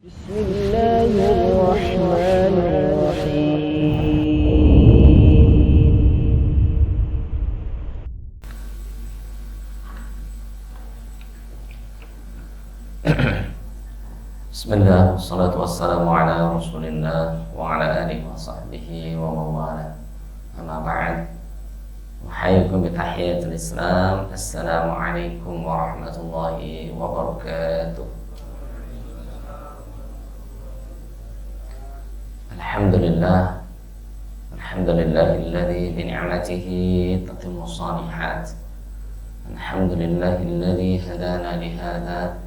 بسم الله الرحمن الرحيم. Bismillah, wassalatu wassalamu ala rasulillah wa ala alihi wa sahbihi wa mawala. Amma ba'd. Uhayyikum bitahiyatul Islam. Assalamualaikum warahmatullahi wabarakatuh. Alhamdulillah. Alhamdulillahilladzi bi ni'matihi tatimmu shalihat. Alhamdulillahilladzi hadana li hadza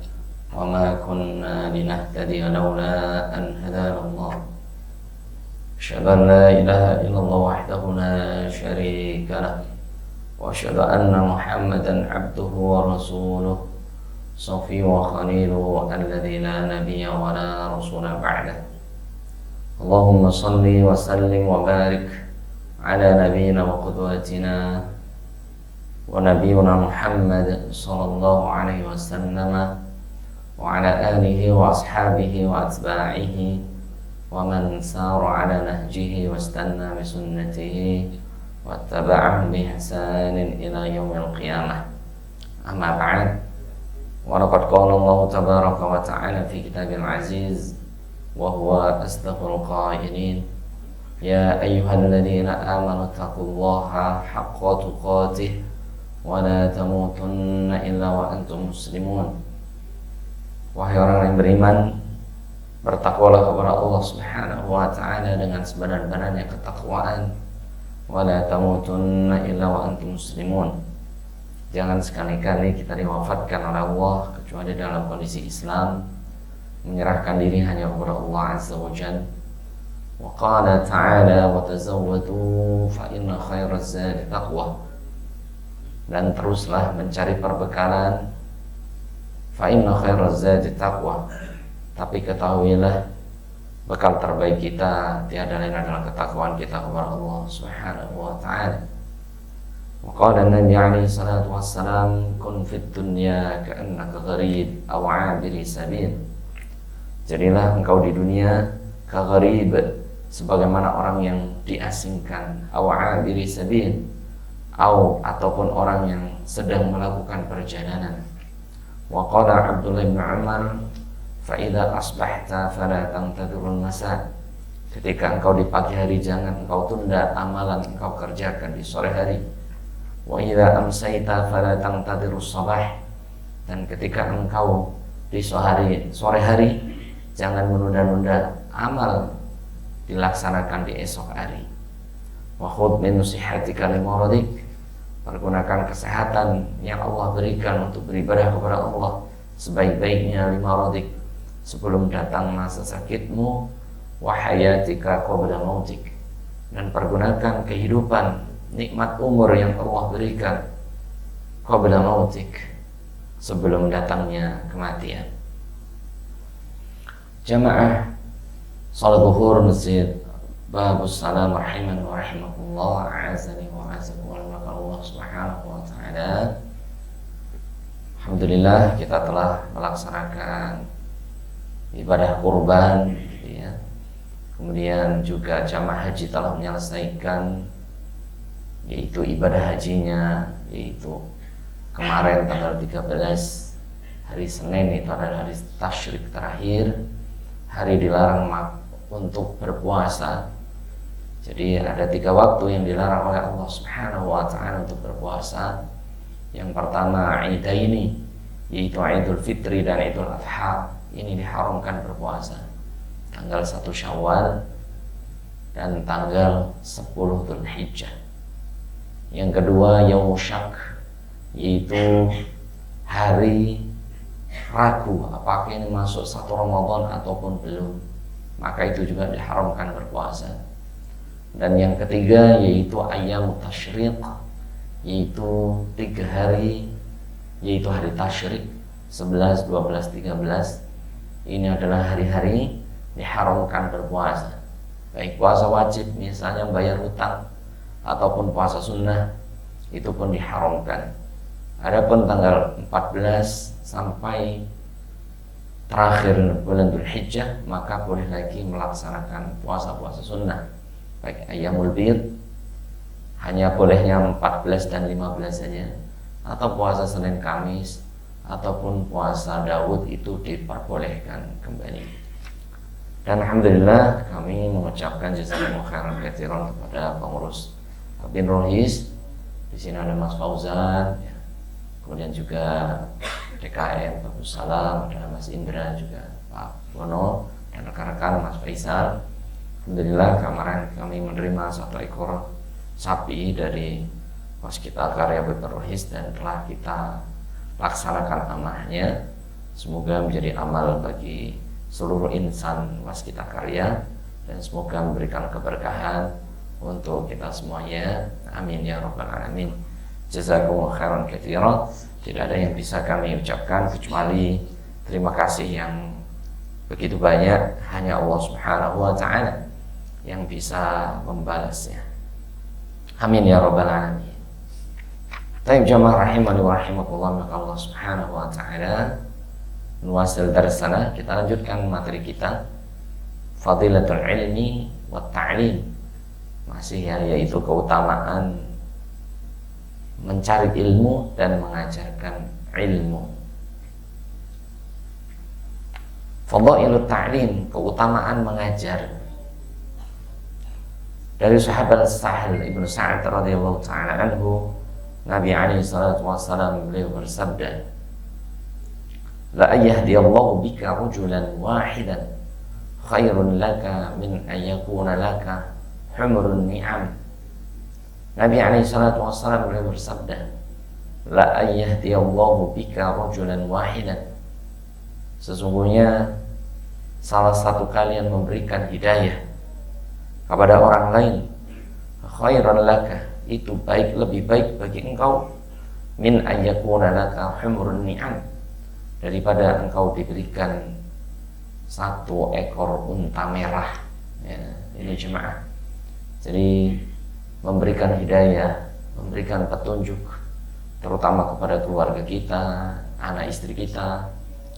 وما كنا لنهتدي لولا أن هدانا الله. أشهد أن لا إله إلا الله وحده لا شريك له وأشهد أن محمدا عبده ورسوله صفيه وخليله الذي لا نبي ولا رسول بعده. اللهم صل وسلم وبارك على نبينا وقدوتنا ونبينا محمد صلى الله عليه وسلم وعلى آله وأصحابه وأتباعه ومن سار على نهجه واستنى بسنته واتبعهم بإحسان إلى يوم القيامة. أما بعد، ولقد قال الله تبارك وتعالى في كتابه العزيز وهو أصدق القائلين: يا أيها الذين آمنوا اتقوا الله حق تقاته ولا تموتن إلا وأنتم مسلمون. Wahai orang yang beriman, bertakwalah kepada Allah Subhanahu wa taala dengan sebenar-benarnya ketakwaan. Wala tamutunna illa wa antum muslimun. Jangan sekali-kali kita diwafatkan oleh Allah kecuali dalam kondisi Islam, menyerahkan diri hanya kepada Allah Azza wa Jalla. Wa qala ta'ala wa tazawwadu fa inna khairaz zadi taqwa. Dan teruslah mencari perbekalan. Fa inna khairaz zadi taqwa. Tapi ketahuilah, bekal terbaik kita tiada lain adalah ketakwaan kita kepada Allah Subhanahu wa taala. Wa qala Nabi alaihi salatu wassalam, kun fid dunya ka'annaka gharib aw 'abiri sabil. Jadilah engkau di dunia kagharib, sebagaimana orang yang diasingkan, aw 'abiri sabil, ataupun orang yang sedang melakukan perjalanan. Wa qala Abdullah bin Umar, fa idza asbahta fala tantadhirul masa. Ketika engkau di pagi hari, jangan engkau tunda amalan engkau kerjakan di sore hari. Wa idza amsayta fala tantadhirus sabah. Dan ketika engkau di sore hari, jangan menunda-nunda amal dilaksanakan di esok hari. Wa khudh min sihhatika limaradik. Pergunakan kesehatan yang Allah berikan untuk beribadah kepada Allah sebaik-baiknya limaradik, sebelum datang masa sakitmu. Wa hayatika qabla mautik. Dan pergunakan kehidupan, nikmat umur yang Allah berikan qabla mautik, sebelum datangnya kematian. Jamaah salat zuhur masjid Babus Salam rahiman wa rahimakumullah, a'azani wa a'azakum Allah Subhanahu wa taala. Alhamdulillah, kita telah melaksanakan ibadah kurban, ya. Kemudian juga jamaah haji telah menyelesaikan yaitu ibadah hajinya, yaitu kemarin tanggal 13 hari Senin, itu adalah hari tasyrik terakhir, hari dilarang untuk berpuasa. Jadi ada 3 waktu yang dilarang oleh Allah Subhanahu wa taala untuk berpuasa. Yang pertama Idaini, yaitu Idul Fitri dan Idul Adha. Ini diharamkan berpuasa. Tanggal 1 Syawal dan tanggal 10 Dzulhijjah. Yang kedua Yaumul Syak, yaitu hari ragu apakah ini masuk 1 Ramadan ataupun belum. Maka itu juga diharamkan berpuasa. Dan yang ketiga yaitu Ayyamut Tasyriq, yaitu 3 hari, yaitu hari tasyrik 11, 12, 13. Ini adalah hari-hari diharamkan berpuasa. Baik puasa wajib, misalnya bayar hutang, ataupun puasa sunnah, itu pun diharamkan. Adapun tanggal 14 sampai terakhir bulan Dzulhijjah, maka boleh lagi melaksanakan puasa-puasa sunnah, baik Ayyamul Bid, hanya bolehnya 14 dan 15 saja, atau puasa Senin Kamis, ataupun puasa Daud itu diperbolehkan kembali. Dan alhamdulillah kami mengucapkan jazakumullahu khairan katsiran kepada pengurus bin Rohis. Di sini ada Mas Fauzan, ya. Kemudian juga DKM Pak Salam, ada Mas Indra, juga Pak Bono, dan rekan-rekan Mas Faisal. Alhamdulillah kemarin kami menerima 1 ekor sapi dari Waskita Karya Bin Rohis dan telah kita laksanakan amanahnya. Semoga menjadi amal bagi seluruh insan Waskita Karya dan semoga memberikan keberkahan untuk kita semuanya. Amin ya rabbal alamin. Jazakumullahu khairan katsiran. Tidak ada yang bisa kami ucapkan kecuali terima kasih yang begitu banyak. Hanya Allah Subhanahu wa taala yang bisa membalasnya. Amin ya rabbal alamin. Taib jamaah rahimani wa rahimakumullah, maka Allah Subhanahu wa taala nuwasil dari sana. Kita lanjutkan materi kita, Fadilatul Ilmi wa Ta'lim, masih ya, yaitu keutamaan mencari ilmu dan mengajarkan ilmu. Fadailut Ta'lim, keutamaan mengajar. Dari sahabat Sahal Ibnu Sa'ad radhiyallahu ta'ala anhu, Nabi alaihi salatu wassalam beliau bersabda, la yahdiyallahu bika rajulan wahidan khairun laka min ayyakuna laka humrun ni'am. Nabi alaihi salatu wassalam beliau bersabda, la yahdiyallahu bika rajulan wahidan, sesungguhnya salah satu kalian memberikan hidayah kepada orang lain, khairan laka, itu baik, lebih baik bagi engkau, min ayyakuna laka humrun ni'am, daripada engkau diberikan 1 ekor unta merah. Ya, ini jemaah. Jadi memberikan hidayah, memberikan petunjuk, terutama kepada keluarga kita, anak istri kita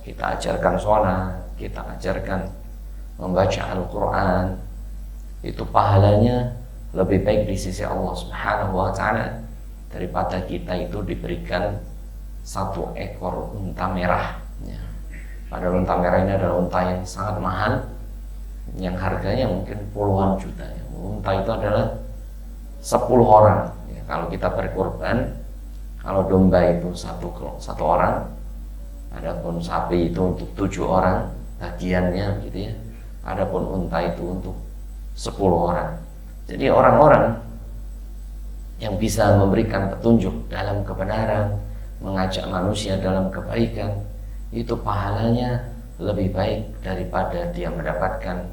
ajarkan sholat, kita ajarkan membaca Al-Quran, itu pahalanya lebih baik di sisi Allah Subhanahu wa ta'ala daripada kita itu diberikan 1 ekor unta merah. Ya. Padahal unta merah ini adalah unta yang sangat mahal, yang harganya mungkin puluhan juta. Ya. Unta itu adalah 10 orang. Ya, kalau kita berkorban, kalau domba itu satu orang, adapun sapi itu untuk 7 orang bagiannya, gitu ya. Adapun unta itu untuk 10 orang. Jadi orang-orang yang bisa memberikan petunjuk dalam kebenaran, mengajak manusia dalam kebaikan, itu pahalanya lebih baik daripada dia mendapatkan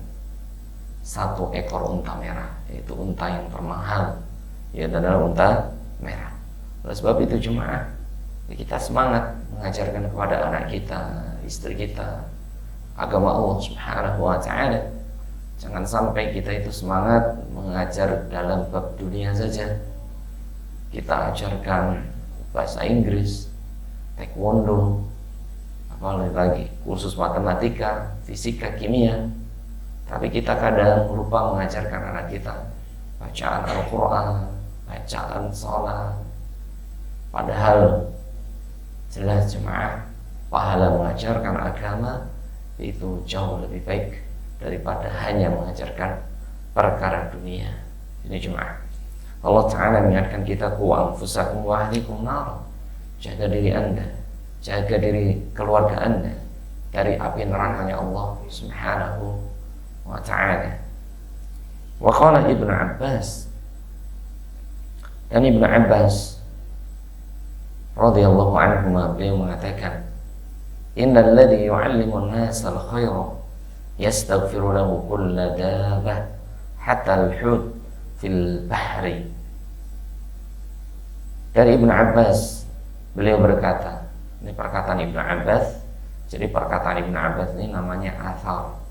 1 ekor unta merah, yaitu unta yang termahal, yaitu adalah unta merah. Oleh sebab itu jemaah, kita semangat mengajarkan kepada anak kita, istri kita, agama Allah Subhanahu wa ta'ala. Jangan sampai kita itu semangat mengajar dalam bab dunia saja. Kita ajarkan bahasa Inggris, taekwondo, apalagi lagi kursus matematika, fisika, kimia, tapi kita kadang lupa mengajarkan anak kita bacaan Al-Quran, bacaan sholat. Padahal jelas jemaah, pahala mengajarkan agama itu jauh lebih baik daripada hanya mengajarkan perkara dunia. Ini jemaah, Allah Ta'ala mengingatkan kita, ku anfusakum wa ahlikum nar, jaga diri anda, jaga diri keluarga anda dari api nerakanya Allah Subhanahu wa ta'ala. Wa qala Ibnu Abbas, dan Ibnu Abbas radhiyallahu anhu beliau mengatakan, innal ladzi yu'allimu an-nasa al-khaira yastaghfiru lahu kulla dabah hatta al-hut fil bahri. Dari Ibnu Abbas beliau berkata, ini perkataan Ibnu Abbas. Jadi perkataan Ibnu Abbas ini namanya athar.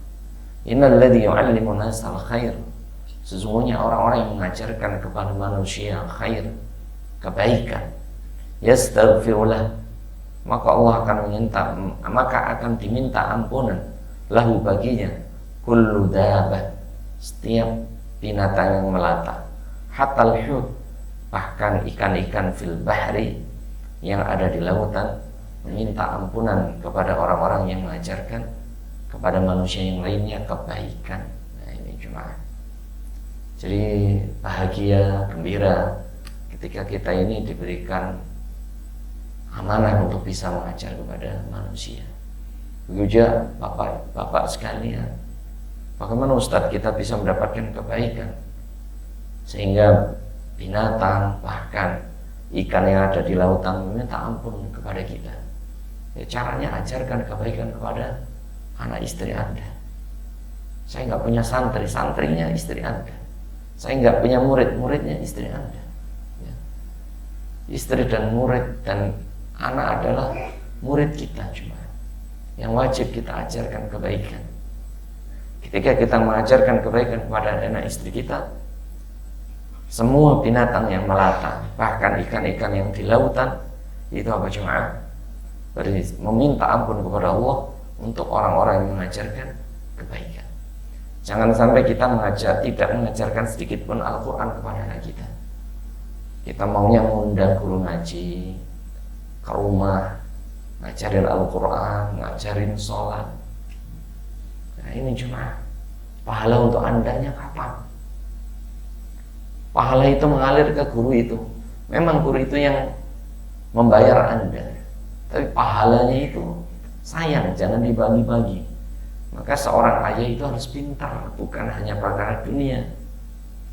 Innal ladzi yu'allimu an-nasa al-khair, sesungguhnya orang-orang yang mengajarkan kepada manusia khair, kebaikan, yastaghfiru lahu, maka Allah akan diminta ampunan lahu baginya kullu dabah, setiap binatang yang melata, hatal hut, bahkan ikan-ikan fil bahri yang ada di lautan meminta ampunan kepada orang-orang yang mengajarkan kepada manusia yang lainnya kebaikan. Nah ini jemaah, jadi bahagia, gembira ketika kita ini diberikan amanah untuk bisa mengajar kepada manusia. Begitu juga bapak sekalian, bagaimana Ustadz kita bisa mendapatkan kebaikan sehingga binatang bahkan ikan yang ada di lautan meminta ampun kepada kita? Ya, caranya ajarkan kebaikan kepada anak istri Anda. Saya nggak punya santri, santrinya istri Anda. Saya nggak punya murid, muridnya istri Anda. Ya. Istri dan murid dan anak adalah murid kita cuma yang wajib kita ajarkan kebaikan. Ketika kita mengajarkan kebaikan kepada anak istri kita, semua binatang yang melata, bahkan ikan-ikan yang di lautan, itu apa jemaah? Meminta ampun kepada Allah untuk orang-orang yang mengajarkan kebaikan. Jangan sampai kita tidak mengajarkan sedikit pun Al-Quran kepada anak kita. Kita maunya mengundang guru ngaji ke rumah, ngajarin Al-Quran, ngajarin sholat. Nah ini cuma pahala untuk andanya kapan? Pahala itu mengalir ke guru itu. Memang guru itu yang membayar Anda, tapi pahalanya itu sayang, jangan dibagi-bagi. Maka seorang ayah itu harus pintar, bukan hanya perkara dunia.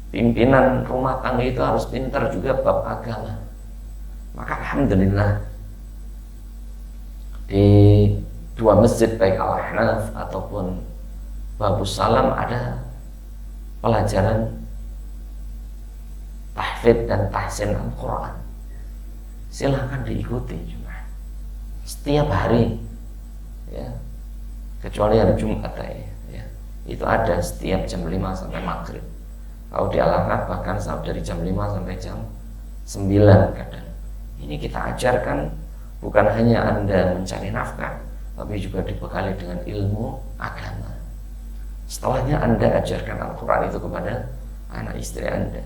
Pimpinan rumah tangga itu harus pintar juga bab agama. Maka alhamdulillah di dua masjid baik Al-Ahnaf ataupun Babus Salam ada pelajaran tahfidz dan tahsin Al-Quran. Silahkan diikuti cuma setiap hari ya, kecuali hari Jumat ya, itu ada setiap jam 5 sampai maghrib. Kalau di Al-Ahnaf bahkan dari jam 5 sampai jam 9 kadang. Ini kita ajarkan bukan hanya Anda mencari nafkah, tapi juga dibekali dengan ilmu agama. Setelahnya Anda ajarkan Al-Quran itu kepada anak istri Anda.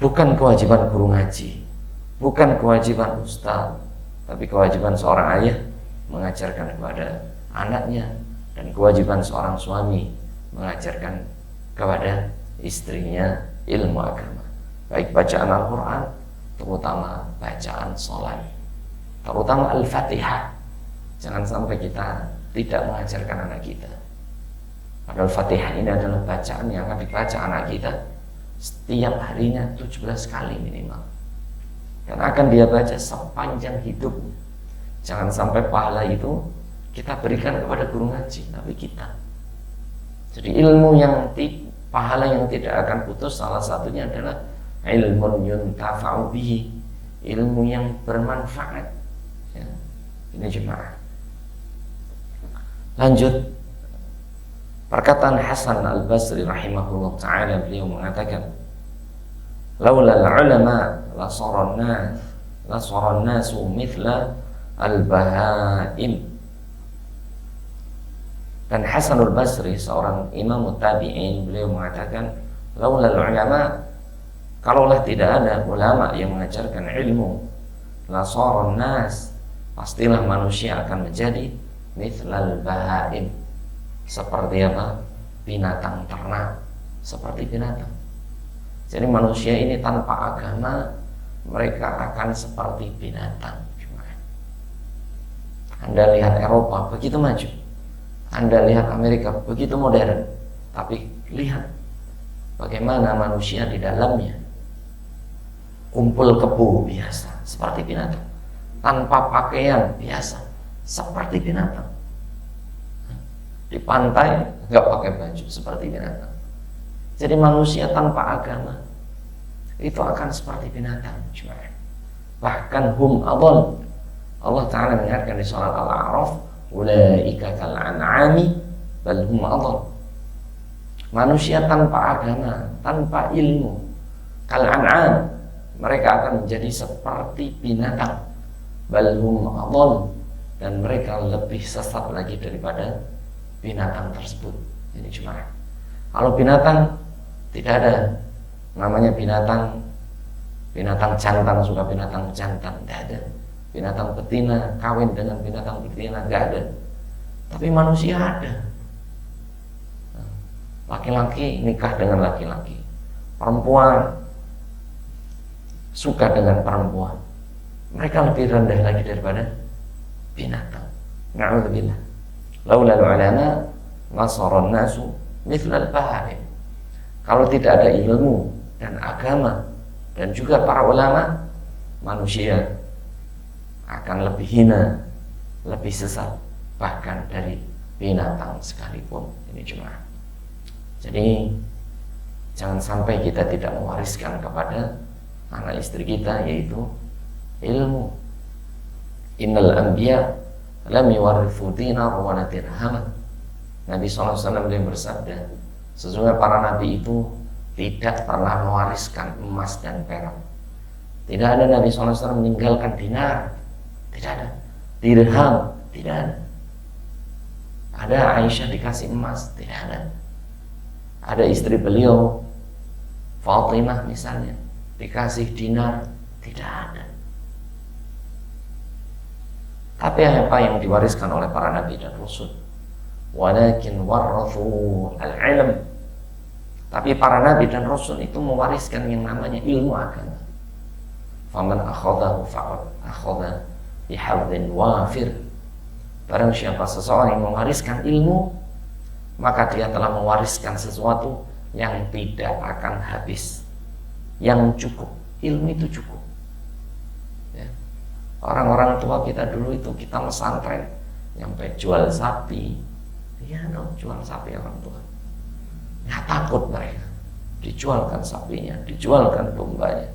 Bukan kewajiban guru ngaji, bukan kewajiban ustaz, tapi kewajiban seorang ayah mengajarkan kepada anaknya, dan kewajiban seorang suami mengajarkan kepada istrinya ilmu agama, baik bacaan Al-Quran, terutama bacaan sholat, terutama Al-Fatihah. Jangan sampai kita tidak mengajarkan anak kita. Padahal Fatihah ini adalah bacaan yang akan dibaca anak kita setiap harinya 17 kali minimal, dan akan dia baca sepanjang hidup. Jangan sampai pahala itu kita berikan kepada guru ngaji, tapi kita. Jadi ilmu pahala yang tidak akan putus salah satunya adalah ilmun yuntafa'u bihi, ilmu yang bermanfaat ya. Ini jemaah. Lanjut, perkataan Hasan Al-Basri rahimahullah ta'ala, beliau mengatakan, laulal ulama lasaran nasu mithla al-bahaim. Dan Hasan Al-Basri seorang imam tabi'in, beliau mengatakan, laulal ulama, kalaulah tidak ada ulama yang mengajarkan ilmu, lasaran nas, pastilah manusia akan menjadi mithlal bahaim, seperti apa? Binatang ternak, seperti binatang. Jadi manusia ini tanpa agama, mereka akan seperti binatang. Anda lihat Eropa begitu maju, Anda lihat Amerika begitu modern, tapi lihat bagaimana manusia di dalamnya. Kumpul kebo biasa, seperti binatang. Tanpa pakaian biasa, seperti binatang. Di pantai nggak pakai baju, seperti binatang. Jadi manusia tanpa agama itu akan seperti binatang. Bahkan hum adall. Allah Ta'ala mengingatkan di surah Al-A'raf, ulaika kal an'ami bal hum adall. Manusia tanpa agama, tanpa ilmu, kal an'am, mereka akan menjadi seperti binatang, bal hum adall, dan mereka lebih sesat lagi daripada binatang tersebut. Ini cuma kalau binatang tidak ada namanya binatang jantan suka binatang jantan, tidak ada. Binatang betina kawin dengan binatang betina, nggak ada. Tapi manusia ada. Laki-laki nikah dengan laki-laki, perempuan suka dengan perempuan. Mereka lebih rendah lagi daripada binatang. Na'udzubillah. Laulal ulama nasaran nasu mithlal bahaim. Kalau tidak ada ilmu dan agama dan juga para ulama, manusia akan lebih hina, lebih sesat, bahkan dari binatang sekalipun. Ini cuma. Jadi jangan sampai kita tidak mewariskan kepada anak istri kita yaitu ilmu. Innal anbiya lam yuwarithu dinar wa dirhaman. Nabi SAW dia bersabda, sesungguhnya para nabi itu tidak pernah mewariskan emas dan perak. Tidak ada Nabi SAW meninggalkan dinar, tidak ada. Dirham, tidak ada. Ada Aisyah dikasih emas, tidak ada. Ada istri beliau Fatimah misalnya dikasih dinar, tidak ada. Tapi apa yang diwariskan oleh para nabi dan rasul? Walakin warathu al-ilm. Tapi para nabi dan rasul itu mewariskan yang namanya ilmu agama. Faman akhadahu faqad akhadha bihadzin wafir. Barang siapa seseorang yang mewariskan ilmu, maka dia telah mewariskan sesuatu yang tidak akan habis, yang cukup. Ilmu itu cukup ya. Orang-orang tua kita dulu itu, kita pesantren nyampe jual sapi, ya dong, jual sapi orang tua. Nggak takut mereka, dijualkan sapinya, dijualkan dombanya,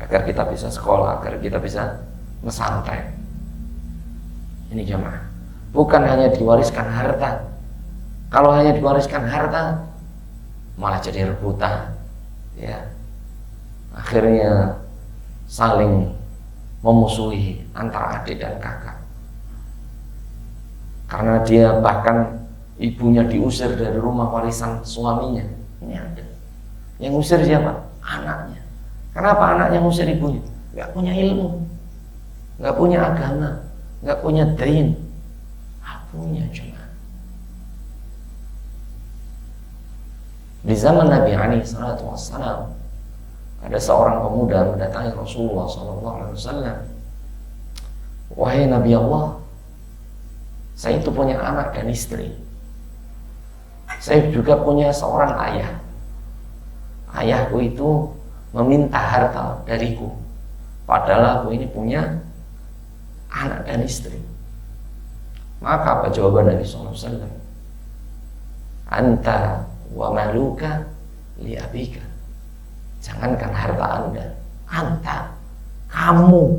agar kita bisa sekolah, agar kita bisa pesantren. Ini jamaah, bukan hanya diwariskan harta. Kalau hanya diwariskan harta, malah jadi rebutan, ya. Akhirnya saling memusuhi antara adik dan kakak. Karena dia bahkan ibunya diusir dari rumah warisan suaminya. Ini ada. Yang usir siapa? Anaknya. Kenapa anaknya ngusir ibunya? Gak punya ilmu, gak punya agama, gak punya dain, gak punya cuma. Di zaman Nabi SAW ada seorang pemuda mendatangi Rasulullah SAW. Wahai Nabi Allah, saya itu punya anak dan istri. Saya juga punya seorang ayah. Ayahku itu meminta harta dariku, padahal aku ini punya anak dan istri. Maka apa jawaban Nabi SAW? Anta wa maluka li abika. Jangankan harta anta, kamu,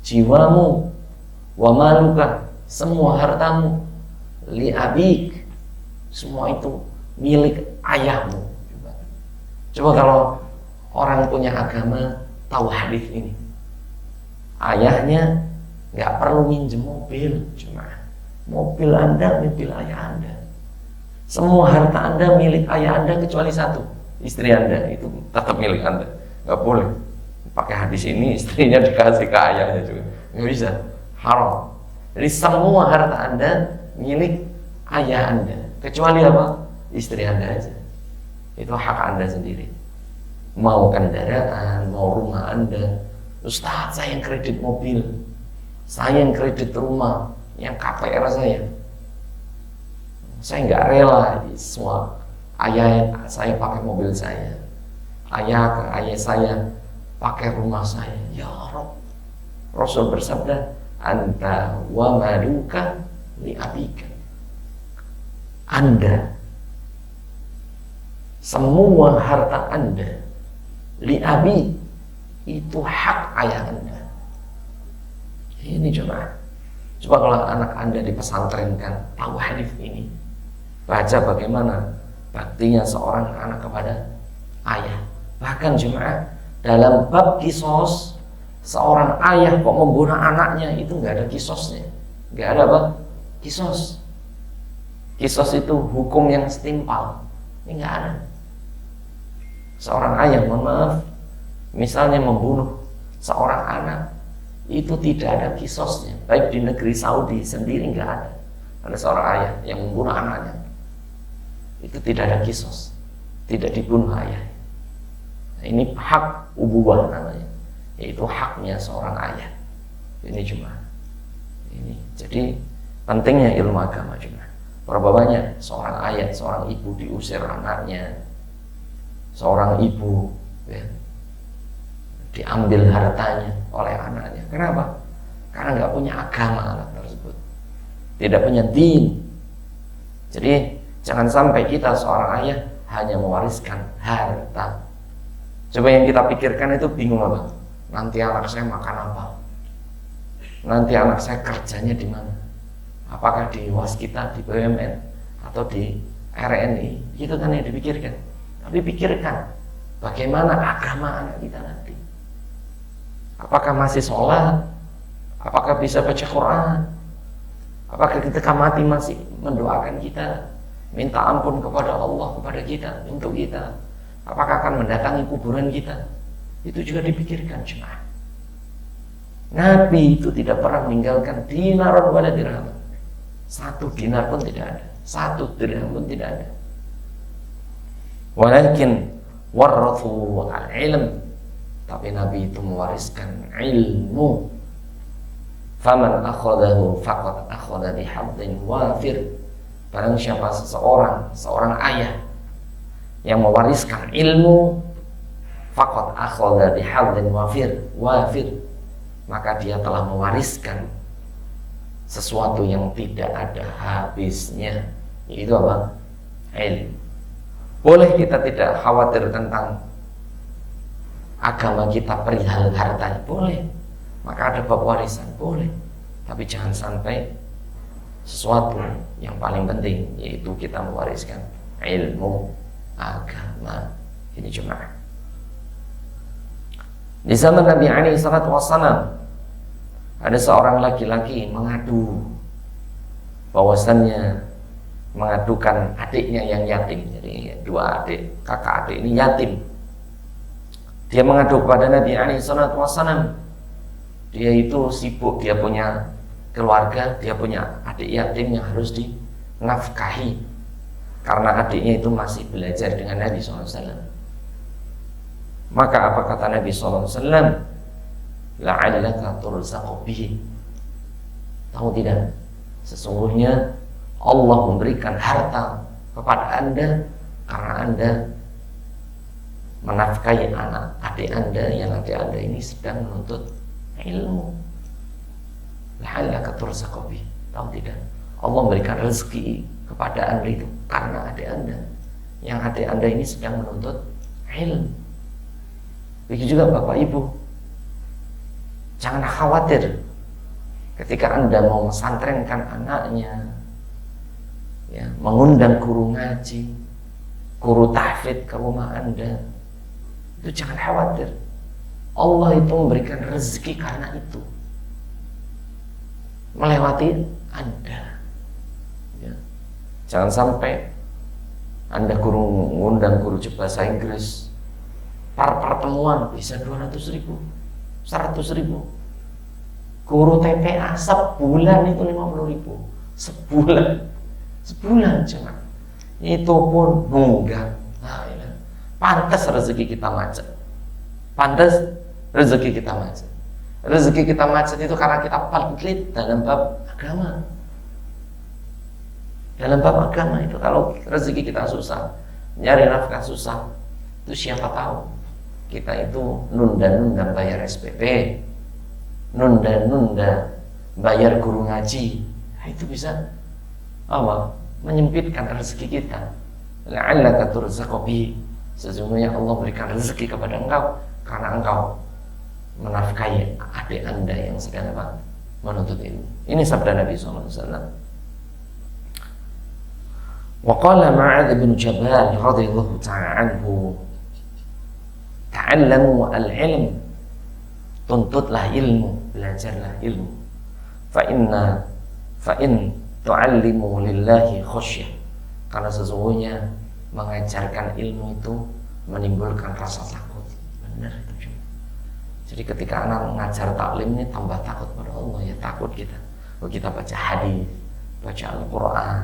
jiwamu, wa maluka, semua hartamu, li abik, semua itu milik ayahmu. Coba kalau orang punya agama tahu hadis ini, ayahnya nggak perlu minjem mobil, cuma mobil Anda, mobil ayah Anda. Semua harta Anda milik ayah Anda kecuali satu, istri Anda, itu tetap milik Anda. Nggak boleh pakai hadis ini istrinya dikasih ke ayahnya juga, nggak bisa, haram. Jadi semua harta Anda milik ayah Anda kecuali apa? Istri Anda aja. Itu hak Anda sendiri. Mau kendaraan, mau rumah Anda. Ustaz, saya yang kredit mobil, saya yang kredit rumah, yang KPR saya nggak rela semua ayah saya pakai mobil saya, ayah saya pakai rumah saya. Ya Rabb, Rasul bersabda, anta wa maluka li abika. Anda, semua harta Anda, li abi, itu hak ayah Anda. Ini coba kalau anak Anda dipesantrenkan tahu hadis ini, baca bagaimana baktinya seorang anak kepada ayah. Bahkan jemaah, dalam bab kisos Seorang ayah kok membunuh anaknya, itu nggak ada kisosnya. Nggak ada apa? Kisos. Kisos itu hukum yang setimpal. Ini nggak ada. Seorang ayah, mohon maaf, misalnya membunuh seorang anak, itu tidak ada kisosnya. Baik di negeri Saudi sendiri nggak ada. Ada seorang ayah yang membunuh anaknya, itu tidak ada kisos, tidak dibunuh ayah. Nah, ini hak ubuwah namanya, yaitu haknya seorang ayah. Ini cuma ini. Jadi pentingnya ilmu agama cuma. Berapa banyak seorang ayah, seorang ibu diusir anaknya, seorang ibu ya, diambil hartanya oleh anaknya. Kenapa? Karena nggak punya agama anak tersebut, tidak punya din. Jadi jangan sampai kita seorang ayah hanya mewariskan harta. Coba yang kita pikirkan itu bingung apa? Nanti anak saya makan apa? Nanti anak saya kerjanya di mana? Apakah di waskita, di BUMN, atau di RNI? Itu kan yang dipikirkan. Tapi pikirkan bagaimana agama anak kita nanti. Apakah masih sholat? Apakah bisa baca Quran? Apakah ketika mati masih mendoakan kita, minta ampun kepada Allah, kepada kita, untuk kita? Apakah akan mendatangi kuburan kita? Itu juga dipikirkan jemaah. Nabi itu tidak pernah meninggalkan dinaron wala dirham. 1 dinar pun tidak ada, 1 dirham pun tidak ada. Walakin warathu al-ilm, tapi Nabi itu mewariskan ilmu. Faman akhadahu faqad akhadha bihadzin wafir. Barang siapa seorang ayah yang mewariskan ilmu, faqad akhadha bihadzin wafir, maka dia telah mewariskan sesuatu yang tidak ada habisnya, yaitu apa? Ilmu. Boleh kita tidak khawatir tentang agama kita perihal hartanya, boleh. Maka ada bab warisan, boleh. Tapi jangan sampai sesuatu yang paling penting, yaitu kita mewariskan ilmu agama. Ini cuma di zaman Nabi alaihi salatu wassalam, ada seorang laki-laki mengadu bahwasannya mengadukan adiknya yang yatim. Jadi 2 adik, kakak adik ini yatim. Dia mengadu kepada Nabi alaihi salatu wassalam. Dia itu sibuk, dia punya keluarga, dia punya adik yatim yang harus dinafkahi, karena adiknya itu masih belajar dengan Nabi SAW. Maka apa kata Nabi SAW? La'allaka turzaqu bihi. Tahu tidak? Sesungguhnya Allah memberikan harta kepada Anda karena Anda menafkahi adik Anda, yang adik Anda ini sedang menuntut ilmu. La'allaka turzaqu bihi. Tahu tidak? Allah memberikan rezeki kepada Anda itu karena adik Anda, yang adik Anda ini sedang menuntut ilmu. Begitu juga Bapak Ibu, jangan khawatir ketika Anda mau mesantrenkan anaknya, ya, mengundang guru ngaji, guru tahfidz ke rumah Anda, itu jangan khawatir. Allah itu memberikan rezeki karena itu, melewati Anda, ya. Jangan sampai Anda ngundang guru bahasa Inggris, pertemuan bisa 200.000, 100.000. Guru TPA sebulan itu 50.000. Sebulan cuma. Itu pun nunggak. Nah, ya. Pantas rezeki kita macet. Pantas rezeki kita macet. Rezeki kita macet itu karena kita pelit dalam bab agama. Dalam bab agama itu, kalau rezeki kita susah, nyari nafkah susah, itu siapa tahu kita itu nunda-nunda bayar SPP, nunda-nunda bayar guru ngaji. Nah, itu bisa apa? Menyempitkan rezeki kita. La'allaka turzaqu bihi. Sesungguhnya Allah berikan rezeki kepada engkau karena engkau menafkahi adik Anda yang sedang apa? Menuntut ilmu. Ini sabda Nabi SAW. Wa qala Mu'adz bin Jabal radhiyallahu ta'ala anhu, ta'allamu al-ilm tuntutlah ilmu, belajarlah ilmu. Fa in tu'allimu lillahi khasyah, karena sesungguhnya mengajarkan ilmu itu menimbulkan rasa takut. Benar itu juga. Jadi ketika anak mengajar taklim ini tambah takut pada Allah, ya takut kita. Kalau kita baca hadis, baca Al-Quran,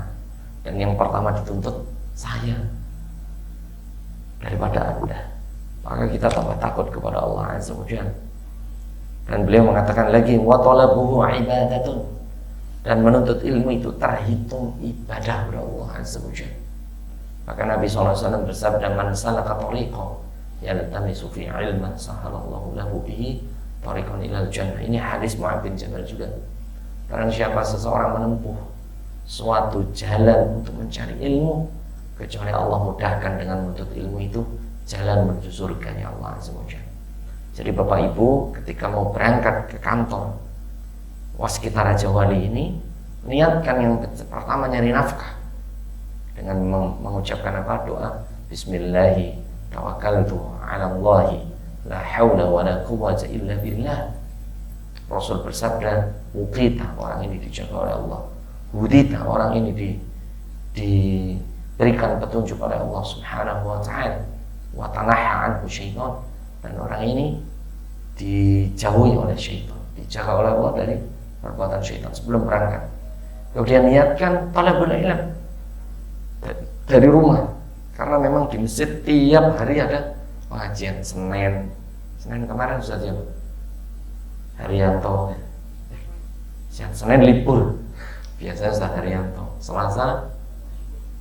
dan yang pertama dituntut saya daripada Anda, maka kita tambah takut kepada Allah Azza wa Jalla. Dan beliau mengatakan lagi, wa talabuhu ibadatun, dan menuntut ilmu itu terhitung ibadah kepada Allah Azza wa Jalla. Maka Nabi SAW bersabda, man salaka tariqan yaltamisu fi ilman sahalallahu lahu bihi tariqan ilal jannah. Ini hadis Mu'adz bin Jabal juga. Barang siapa seseorang menempuh suatu jalan untuk mencari ilmu, kecuali Allah mudahkan dengan menuntut ilmu itu jalan menuju surganya Allah Azza wa Jalla. Jadi Bapak Ibu ketika mau berangkat ke kantor Waskita Raja Wali ini, niatkan yang pertama nyari nafkah dengan mengucapkan apa? Doa Bismillahi tawakkaltu ala Allahi la hawla wa la quwwata illa billah. Rasul bersabda, Uqita, orang ini dijaga oleh Allah, Hudita, orang ini diberikan petunjuk oleh Allah Subhanahu wa ta'ala, wa tanaha anhu syaitan, dan orang ini dijauhi oleh syaitan, dijaga oleh Allah dari perbuatan syaitan sebelum berangkat. Kemudian niatkan talabul ilm dari rumah, karena memang di masjid tiap hari ada pengajian. Senin kemarin Ustaz Haryanto, Senin libur, biasanya Ustaz Haryanto, Selasa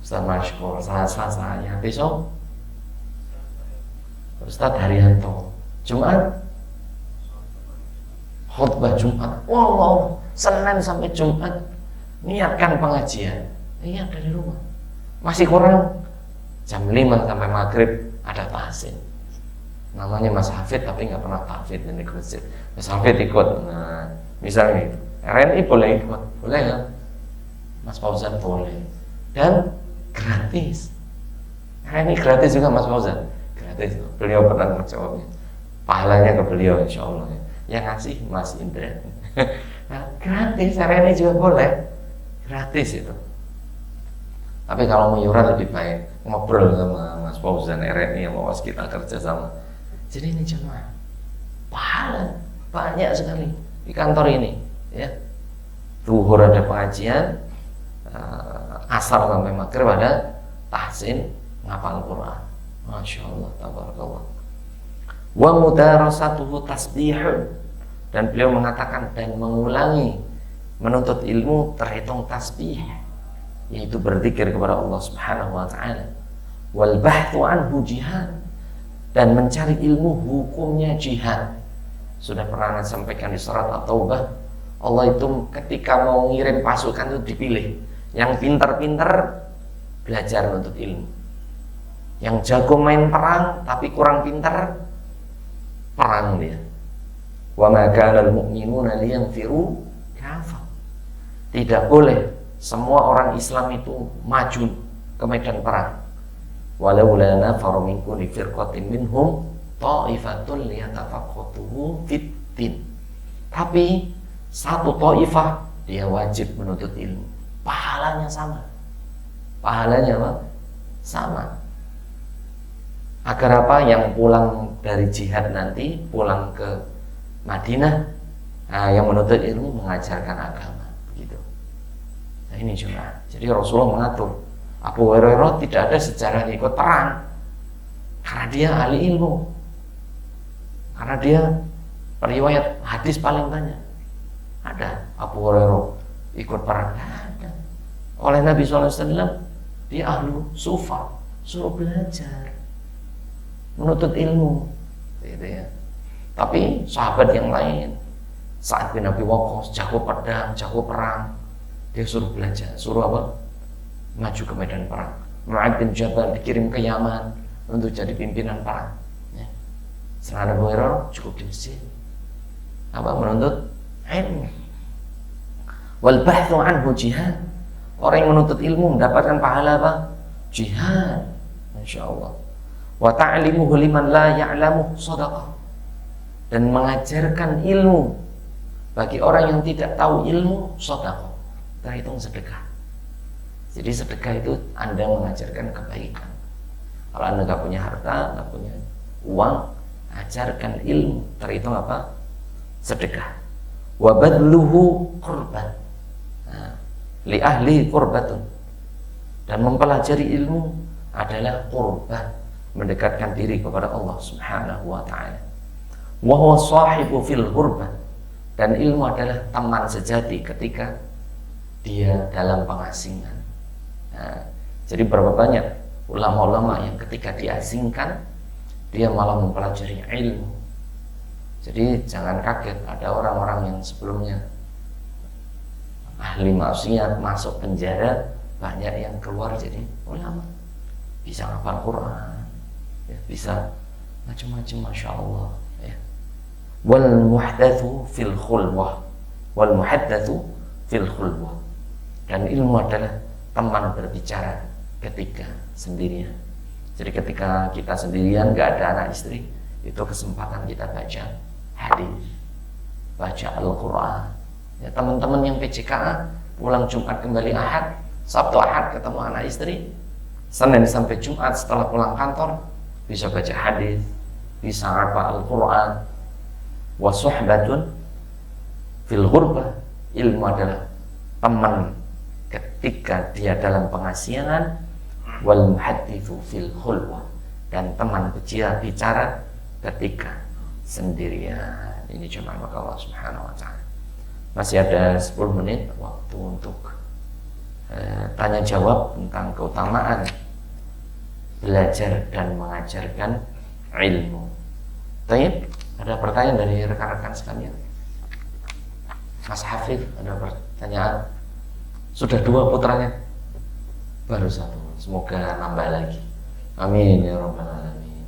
Ustaz Mashkur, Selasa ya besok Ustaz Haryanto, Jumat khutbah Jumat. Wow, Senin sampai Jumat niatkan pengajian, niat dari rumah. Masih kurang jam 5 sampai maghrib ada tahsin, namanya Mas Hafid tapi nggak pernah tahfidz ini ke masjid. Mas Hafid ikut, nah misalnya itu RNI boleh ikut, boleh kan? Mas Fauzan boleh, dan gratis. RNI gratis juga Mas Fauzan, gratis. Beliau pernah menjawabnya, pahalanya ke beliau insya Allah. Yang ngasih Mas Indra. Nah, gratis, RNI juga boleh, gratis itu. Tapi kalau mau iuran lebih baik ngobrol sama Mas Fauzan RNI yang mau kita kerja sama. Jadi ini jemaah pahala banyak sekali di kantor ini, ya. Zuhur ada pengajian, asar sampai maghrib ada tahsin, ngapal Quran. Masya Allah, tabarakallah. Wa mudarasatuhu tasbihun, dan beliau mengatakan dan mengulangi menuntut ilmu terhitung tasbih, yaitu berzikir kepada Allah Subhanahu wa ta'ala. Wal bahthu anhu jihad, dan mencari ilmu hukumnya jihad. Sudah pernah sampaikan di surat At-Taubah, Allah itu ketika mau ngirim pasukan itu dipilih yang pintar-pintar belajar menuntut ilmu, yang jago main perang tapi kurang pintar perang dia. Wa ma kana al-mu'minuna liyanfiru kafa. Tidak boleh semua orang Islam itu maju ke medan perang. Walau la nafaru min kulli firqatin minhum ta'ifatun liyatafaqahu fid-din. Tapi satu taifah dia wajib menuntut ilmu. Pahalanya sama. Pahalanya apa? Sama. Agar apa? Yang pulang dari jihad nanti pulang ke Madinah, nah, yang menuntut ilmu mengajarkan agama, begitu. Nah ini juga. Jadi Rasulullah mengatur Abu Hurairah tidak ada sejarah ikut perang karena dia ahli ilmu, karena dia periwayat hadis paling banyak. Ada Abu Hurairah ikut perang, ada. Oleh Nabi SAW dia ahlu sufa, suruh belajar menuntut ilmu, gitu ya. Tapi sahabat yang lain, Sa'ad bin Abi Waqqas, jago pedang, jago perang, dia suruh belajar, suruh apa? Maju ke medan perang. Mu'adz bin Jabal dikirim ke Yaman untuk jadi pimpinan perang. Ya. Setelah Abu Hurairah cukup di masjid, apa? Menuntut ilmu. Wal bahthu anhu jihad. Orang yang menuntut ilmu mendapatkan pahala apa? Jihad. Masya Allah. Wa ta'limuhu liman la ya'lamu shadaqah. dan mengajarkan ilmu bagi orang yang tidak tahu ilmu, sedekah, terhitung sedekah. Jadi sedekah itu Anda mengajarkan kebaikan. Kalau Anda nggak punya harta, nggak punya uang, ajarkan ilmu, terhitung apa? Sedekah. Wa badluhu qurban, li ahli qurbatun, dan mempelajari ilmu adalah qurban, mendekatkan diri kepada Allah Subhanahu wa ta'ala. Wa huwa sahibu fil qurban, dan ilmu adalah teman sejati ketika dia dalam pengasingan. Jadi berapa banyak ulama-ulama yang ketika diasingkan dia malah mempelajari ilmu. Jadi jangan kaget ada orang-orang yang sebelumnya ahli maksiat masuk penjara, banyak yang keluar jadi ulama, bisa hafal Quran, ya, bisa macam-macam, masya Allah. Ya. Wal muhdatsu fil khulwah, wal muhaddatsu fil khulwah, dan ilmu adalah teman berbicara ketika sendirian. Jadi ketika kita sendirian, gak ada anak istri, itu kesempatan kita baca hadis, baca Al-Quran. Ya, teman-teman yang PJKA pulang Jumat kembali Ahad, Sabtu Ahad ketemu anak istri, Senin sampai Jumat setelah pulang kantor bisa baca hadis, bisa hafal Al-Quran. Wa suhbatun fil ghurbah, ilmu adalah teman ketika dia dalam pengasihan. Wal muhadditsu fil khulwah, dan teman bicara ketika sendirian. Ini cuma maka Allah Subhanahu wa ta'ala. Masih ada 10 menit waktu untuk tanya jawab tentang keutamaan belajar dan mengajarkan ilmu. Baik, ada pertanyaan dari rekan-rekan sekalian? Mas Hafid, ada pertanyaan? Sudah 2 putranya? Baru 1. Semoga nambah lagi. Amin ya rabbal alamin.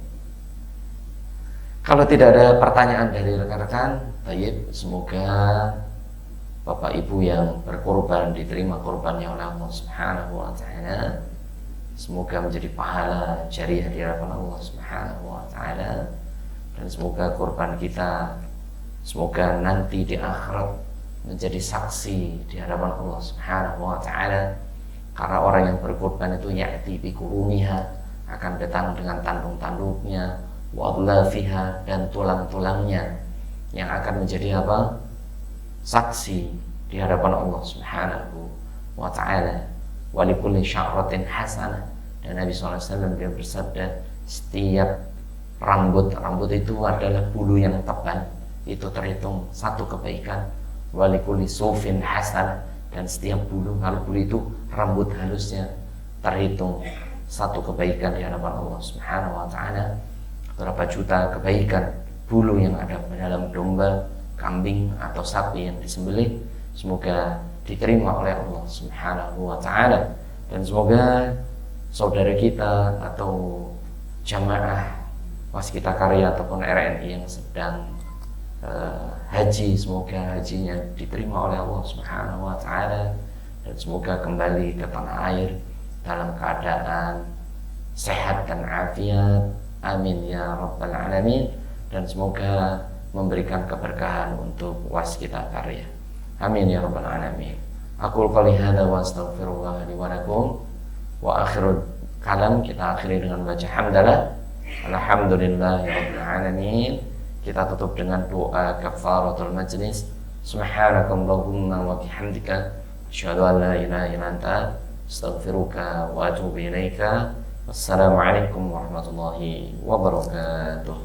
Kalau tidak ada pertanyaan dari rekan-rekan, baik, semoga Bapak Ibu yang berkorban diterima korbannya oleh Allah Subhanahu wa ta'ala. Semoga menjadi pahala jariah di hadapan Allah Subhanahu wa ta'ala. Dan semoga korban kita, semoga nanti di akhirat menjadi saksi di hadapan Allah Subhanahu wa ta'ala. Karena orang yang berkorban itu ya'ti bi qurumiha, akan datang dengan tanduk-tanduknya, wa adlafiha, dan tulang-tulangnya, yang akan menjadi apa? Saksi di hadapan Allah Subhanahu wa ta'ala. Wa likulli sya'ratin hasanah, dan Nabi SAW dia bersabda, setiap rambut itu adalah bulu yang tebal, itu terhitung 1 kebaikan. Wa likulli sufin hasanah, dan setiap bulu, kalau bulu itu rambut halusnya, terhitung 1 kebaikan di hadapan Allah Subhanahu wa ta'ala. Berapa juta kebaikan bulu yang ada dalam domba, kambing atau sapi yang disembelih, semoga diterima oleh Allah Subhanahu wa ta'ala. Dan semoga saudara kita atau jamaah Waskita Karya ataupun RNI yang sedang haji, semoga hajinya diterima oleh Allah Subhanahu wa ta'ala, dan semoga kembali ke tanah air dalam keadaan sehat dan afiat. Amin ya rabbal alamin. Dan semoga memberikan keberkahan untuk Waskita Karya. Amin ya rabbal alamin. Aqul qouli hadza wa astaghfirullah li wa lakum. Wa akhirul kalam, kita akhiri dengan baca hamdalah. Alhamdulillahi rabbil alamin. Kita tutup dengan doa kafaratul majlis. Subhanakallahumma wa bihamdika, asyhadu an la ilaha illa anta, astaghfiruka wa atubu ilaika. Wassalamualaikum warahmatullahi wabarakatuh.